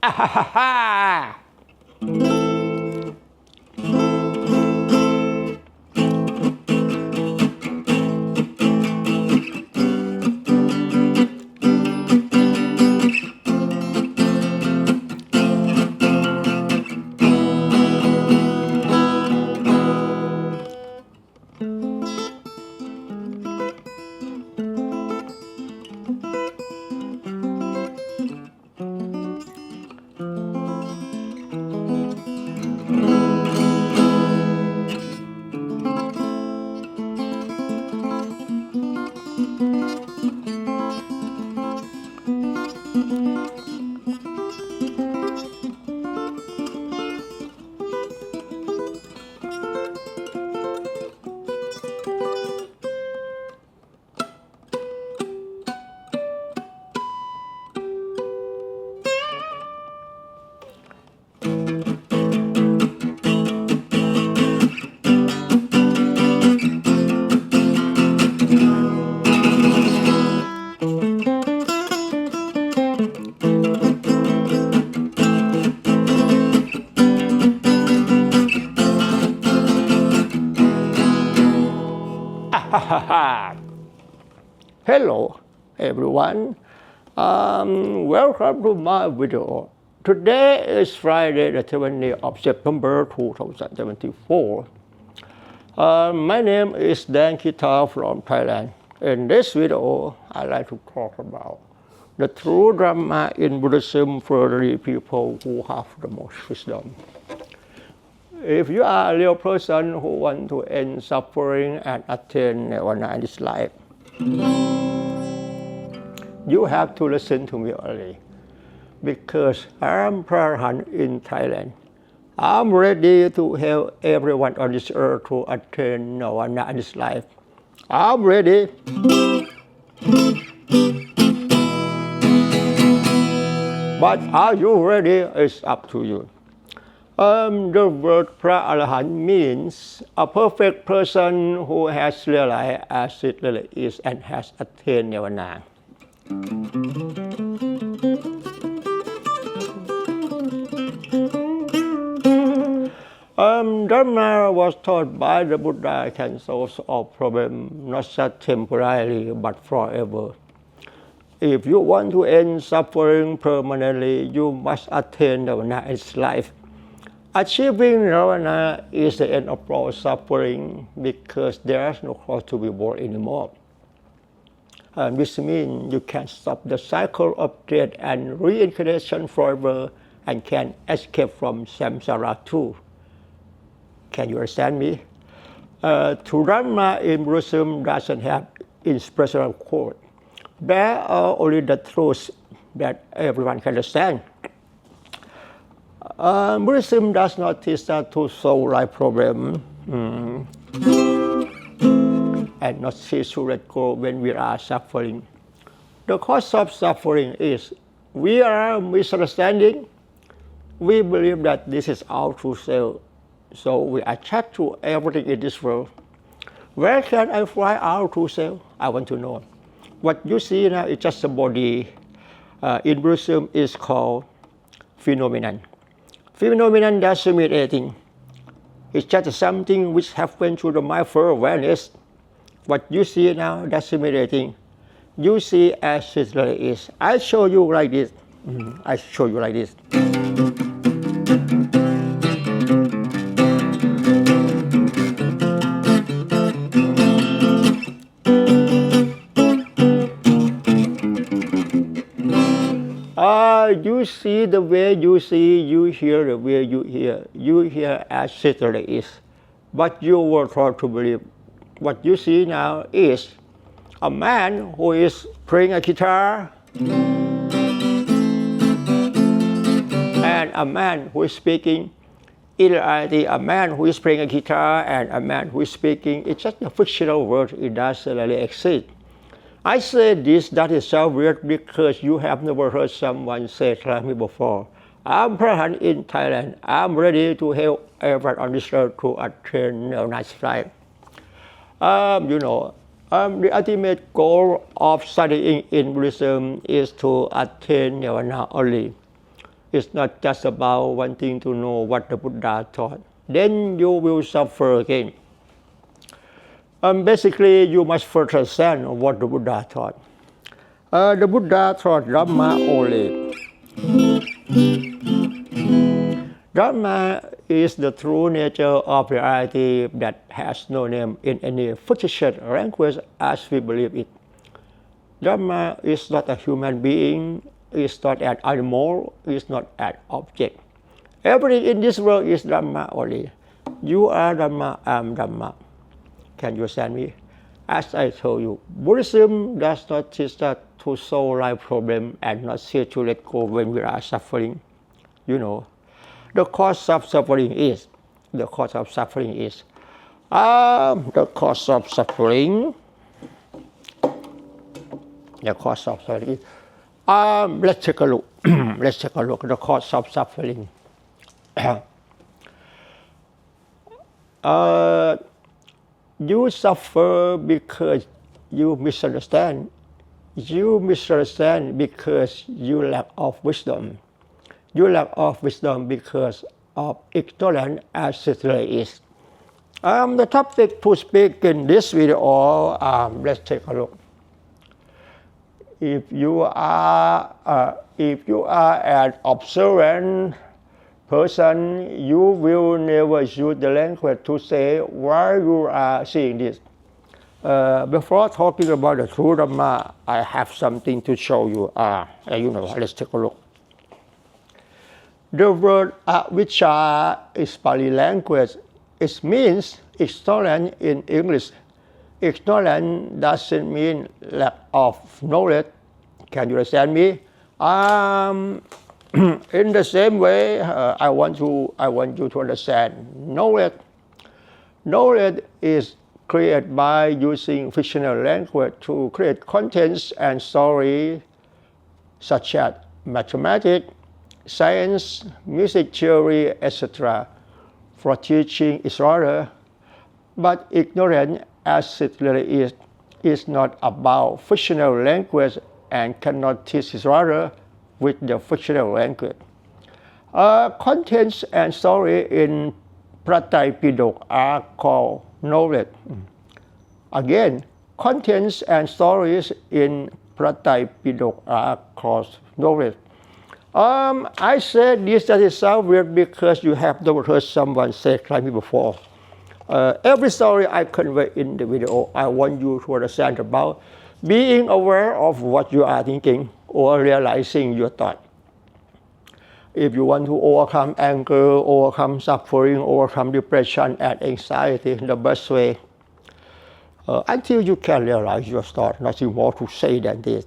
Ah-ha-ha-ha! Hello everyone, welcome to my video. Today is Friday the 20th of September 2074. My name is Dan Kita from Thailand. In this video, I'd like to talk about the true Dharma in Buddhism for the people who have the most wisdom. If you are a real person who wants to end suffering and attain Nirvana in this life, you have to listen to me early, because I'm observant in Thailand. I'm ready to help everyone on this earth to attain Nirvana in this life. I'm ready. But are you ready? It's up to you. The word Phra Arahant means a perfect person who has realized as it really is and has attained Nirvana. Dharma was taught by the Buddha can solve all problems, not just temporarily but forever. If you want to end suffering permanently, you must attain Nirvana in this life. Achieving Nirvana is the end of all suffering, because there is no cause to be born anymore. This means you can stop the cycle of death and reincarnation forever and can escape from samsara too. Can you understand me? True Dharma in Buddhism doesn't have inspirational quote. There are only the truths that everyone can understand. Buddhism does not teach us to solve life problems and not cease to let go when we are suffering. The cause of suffering is we are misunderstanding. We believe that this is our true self, so we attach to everything in this world. Where can I find our true self? I want to know. What you see now is just a body. In Buddhism, it's called phenomenon. Phenomenon doesn't mean anything. It's just something which happens to the mindful awareness. What you see now doesn't mean anything. You see as it really is. I show you like this. I show you like this. You see the way you see, you hear the way you hear as it really is. But you were taught to believe what you see now is a man who is playing a guitar and a man who is speaking. In reality, a man who is playing a guitar and a man who is speaking, it's just a fictional word. It doesn't really exist. I say this, that is so weird, because you have never heard someone say it like me before. I'm present in Thailand. I'm ready to help everyone on this earth to attain Nirvana life. The ultimate goal of studying in Buddhism is to attain Nirvana only. It's not just about wanting to know what the Buddha taught. Then you will suffer again. Basically, you must first understand what the Buddha taught. The Buddha taught Dharma only. Dharma is the true nature of reality that has no name in any fictional language as we believe it. Dharma is not a human being, is not an animal, is not an object. Everything in this world is Dharma only. You are Dharma, I am Dharma. Can you understand me? As I told you, Buddhism does not teach us to solve life problems and not say to let go when we are suffering. You know, the cause of suffering is let's take a look. Let's take a look at the cause of suffering. You suffer because you misunderstand. You misunderstand because you lack of wisdom. You lack of wisdom because of ignorance as it really is. The topic to speak in this video, let's take a look. If you are an observant person, you will never use the language to say why you are seeing this. Before talking about the true Dharma, I have something to show you. Let's take a look. The word Avidya is Pali language. It means ignorant in English. Ignorant doesn't mean lack of knowledge. Can you understand me? In the same way, I want you to understand knowledge. Knowledge is created by using fictional language to create contents and stories such as mathematics, science, music theory, etc. for teaching each other. But ignorance, as it really is not about fictional language and cannot teach each other with the fictional language. Contents and story in Pratipidok are called knowledge. Again, contents and stories in Pratipidok are called knowledge. I said this doesn't sound weird because you have never heard someone say it like me before. Every story I convey in the video, I want you to understand about being aware of what you are thinking or realizing your thought. If you want to overcome anger, overcome suffering, overcome depression and anxiety, the best way, until you can realize your thought, nothing more to say than this.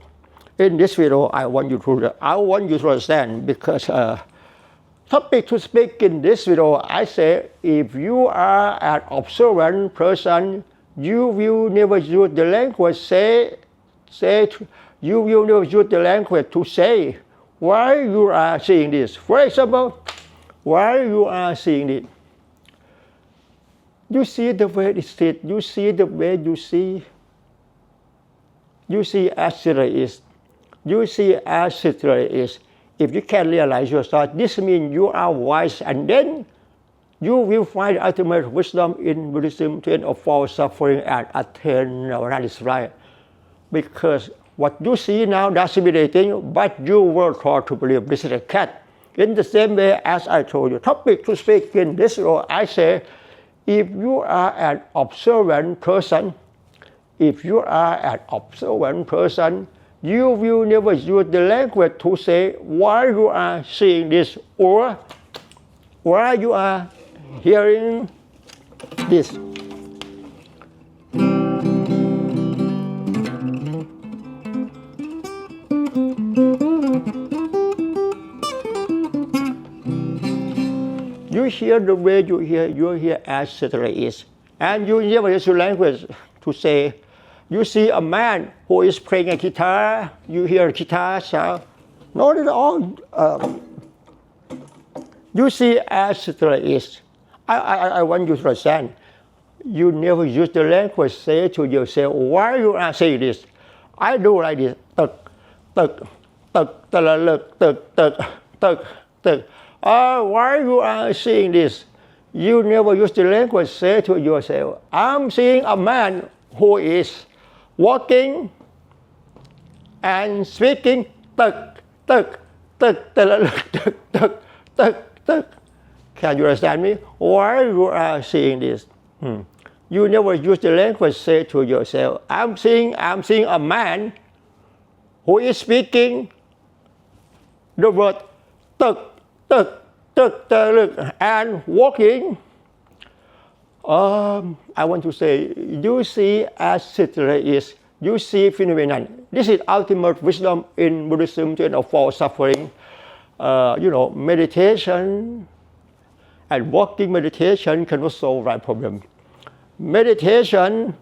In this video, I want you to understand because topic to speak in this video, I say if you are an observant person, you will never use the language you will never use the language to say why you are seeing this. For example, why you are seeing it. You see the way it is, you see the way you see. You see as it is. You see as it really is. If you can realize your thought, this means you are wise, and then you will find ultimate wisdom in Buddhism to end of all suffering and attain Nirvana. Is right. Because what you see now doesn't mean anything, but you were taught to believe this is a cat. In the same way as I told you, topic to speak in this video, I say, if you are an observant person, you will never use the language to say why you are seeing this or why you are hearing this. You hear the way you hear as it is. And you never use your language to say, you see a man who is playing a guitar, you hear a guitar sound. Not at all. You see as it is. I want you to understand. You never use the language, say to yourself, why you are saying this? I do like this. Why you are saying this? You never use the language, say to yourself, I'm seeing a man who is walking and speaking. Can you understand me? Why you are seeing this? You never use the language, say to yourself, I'm seeing a man who is speaking the word and walking. I want to say, you see as it is, you see phenomenon. This is ultimate wisdom in Buddhism to end of all suffering. Meditation and walking meditation cannot solve that problem. Meditation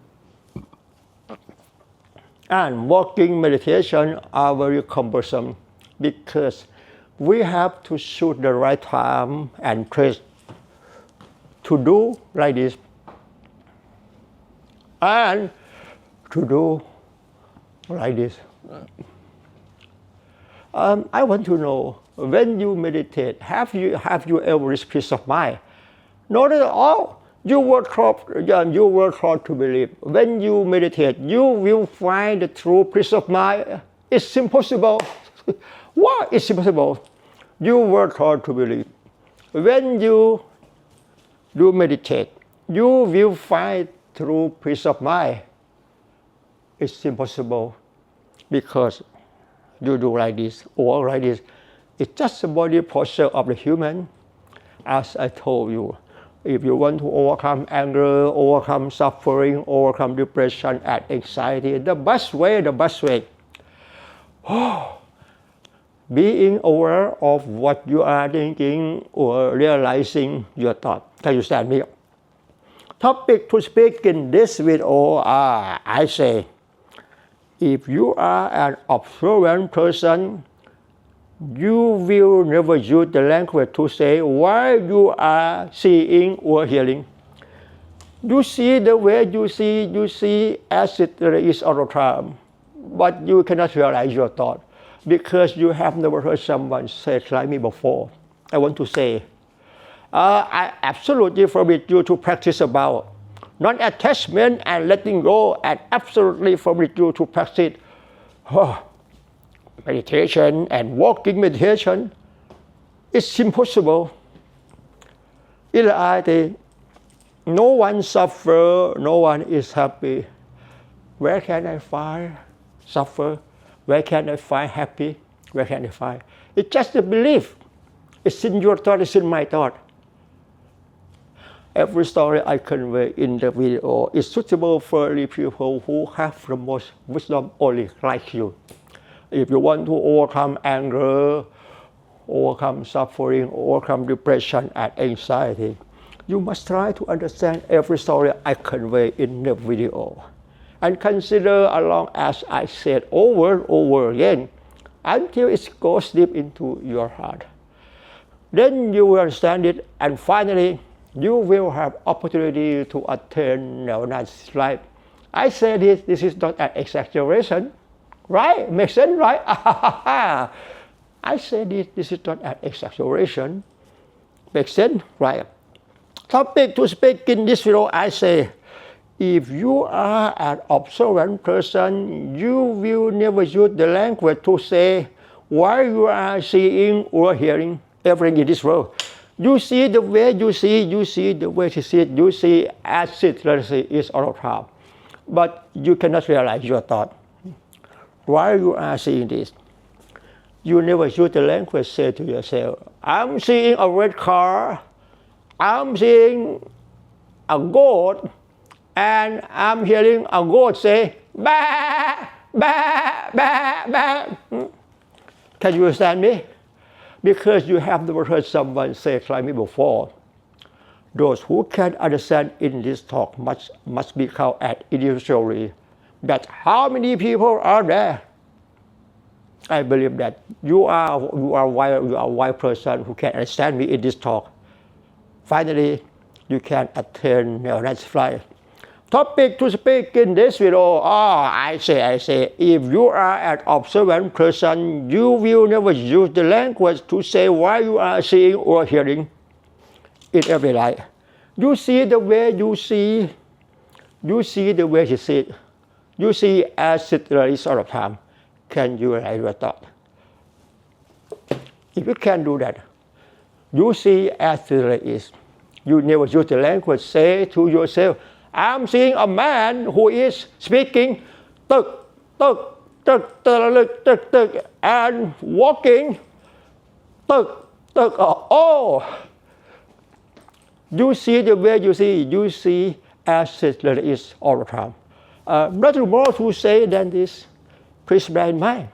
and walking meditation are very cumbersome because we have to choose the right time and place to do like this and to do like this. I want to know, when you meditate, have you ever reached peace of mind? Not at all. You were taught to believe. When you meditate, you will find the true peace of mind. It's impossible. Why? It's impossible. You were taught to believe. When you do meditate, you will find true peace of mind. It's impossible because you do like this or like this. It's just the body posture of the human. As I told you, if you want to overcome anger, overcome suffering, overcome depression and anxiety, the best way, being aware of what you are thinking or realizing your thought. Can you understand me? Topic to speak in this video, I say, if you are an observant person, you will never use the language to say why you are seeing or hearing. You see the way you see as it is all the time, but you cannot realize your thought because you have never heard someone say it like me before. I want to say, I absolutely forbid you to practice about non-attachment and letting go, and absolutely forbid you to practice meditation and walking meditation. It's impossible. In reality, no one suffers, no one is happy. Where can I find suffer? Where can I find happy? Where can I find? It's just a belief. It's in your thought, it's in my thought. Every story I convey in the video is suitable for the people who have the most wisdom only like you. If you want to overcome anger, overcome suffering, overcome depression and anxiety, you must try to understand every story I convey in the video. And consider along as I said over and over again until it goes deep into your heart. Then you will understand it, and finally you will have opportunity to attain Nirvana life. I say this is not an exaggeration. Right? Makes sense, right? I say this is not an exaggeration. Makes sense, right? Topic to speak in this video, I say, if you are an observant person, you will never use the language to say why you are seeing or hearing everything in this world. You see the way you see the way you see it, you see as it is all the time. But you cannot realize your thought. Why you are seeing this? You never use the language, say to yourself, I'm seeing a red car, I'm seeing a goat, and I'm hearing a goat say, ba, ba, ba, ba. Can you understand me? Because you have never heard someone say it like me before. Those who can understand in this talk must be counted as individually. That how many people are there? I believe that you are a wise person who can understand me in this talk. Finally, you can attain next flight. Topic to speak in this video. I say, if you are an observant person, you will never use the language to say why you are seeing or hearing in every life. You see the way you see. You see the way you see it. You see as it is all the time. Can you write your thought? If you can do that, you see as it is. You never use the language. Say to yourself, I'm seeing a man who is speaking tuk, tuk, tuk, tuk, tuk, tuk, and walking tuk, tuk. Oh, you see the way you see. You see as it is all the time. Nothing more to say than this. Please bear in mind.